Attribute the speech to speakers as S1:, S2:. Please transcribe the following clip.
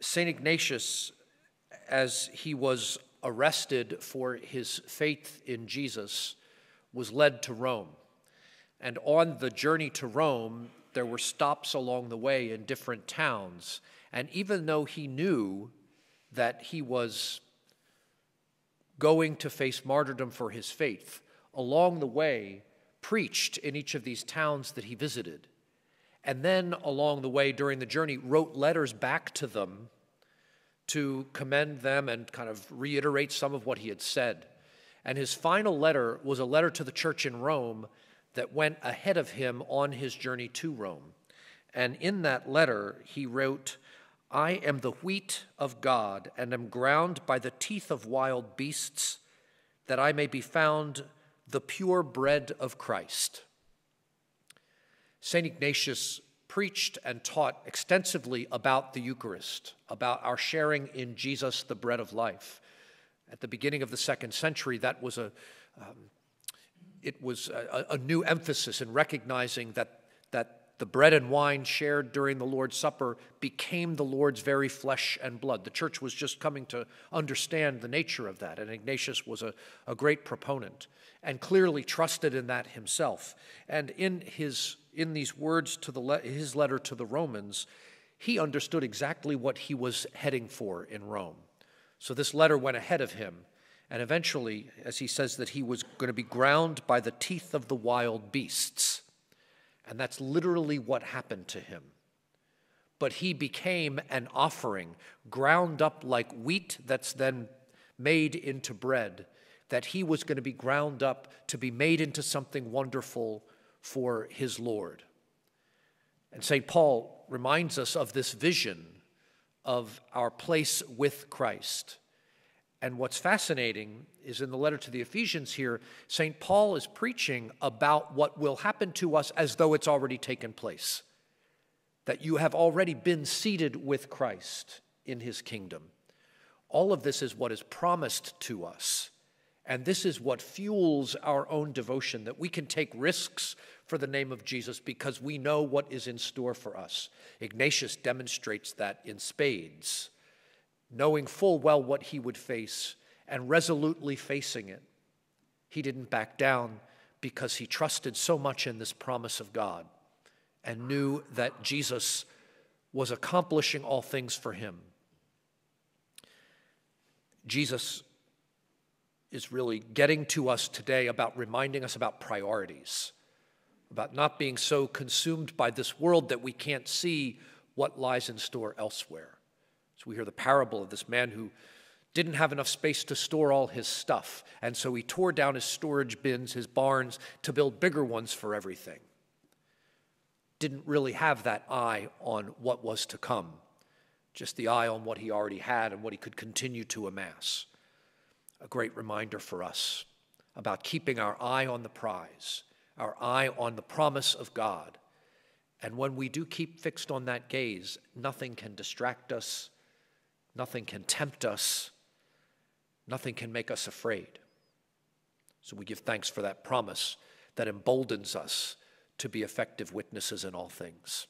S1: St. Ignatius, as he was arrested for his faith in Jesus, was led to Rome. And on the journey to Rome, there were stops along the way in different towns. And even though he knew that he was going to face martyrdom for his faith, along the way preached in each of these towns that he visited. And then along the way during the journey wrote letters back to them to commend them and kind of reiterate some of what he had said. And his final letter was a letter to the church in Rome that went ahead of him on his journey to Rome. And in that letter he wrote, "I am the wheat of God and am ground by the teeth of wild beasts, that I may be found the pure bread of Christ." St. Ignatius preached and taught extensively about the Eucharist, about our sharing in Jesus, the bread of life. At the beginning of the 2nd century, that was a new emphasis in recognizing that the bread and wine shared during the Lord's Supper became the Lord's very flesh and blood. The church was just coming to understand the nature of that, and Ignatius was a great proponent and clearly trusted in that himself. And in these words to his letter to the Romans, he understood exactly what he was heading for in Rome. So this letter went ahead of him, and eventually, as he says, that he was going to be ground by the teeth of the wild beasts. And that's literally what happened to him. But he became an offering, ground up like wheat that's then made into bread, that he was going to be ground up to be made into something wonderful for his Lord. And St. Paul reminds us of this vision of our place with Christ. And what's fascinating is in the letter to the Ephesians here, St. Paul is preaching about what will happen to us as though it's already taken place, that you have already been seated with Christ in his kingdom. All of this is what is promised to us, and this is what fuels our own devotion, that we can take risks for the name of Jesus because we know what is in store for us. Ignatius demonstrates that in spades, knowing full well what he would face and resolutely facing it. He didn't back down because he trusted so much in this promise of God and knew that Jesus was accomplishing all things for him. Jesus is really getting to us today about reminding us about priorities, about not being so consumed by this world that we can't see what lies in store elsewhere. So we hear the parable of this man who didn't have enough space to store all his stuff, and so he tore down his storage bins, his barns, to build bigger ones for everything. Didn't really have that eye on what was to come, just the eye on what he already had and what he could continue to amass. A great reminder for us about keeping our eye on the prize, our eye on the promise of God. And when we do keep fixed on that gaze, nothing can distract us, nothing can tempt us, nothing can make us afraid. So we give thanks for that promise that emboldens us to be effective witnesses in all things.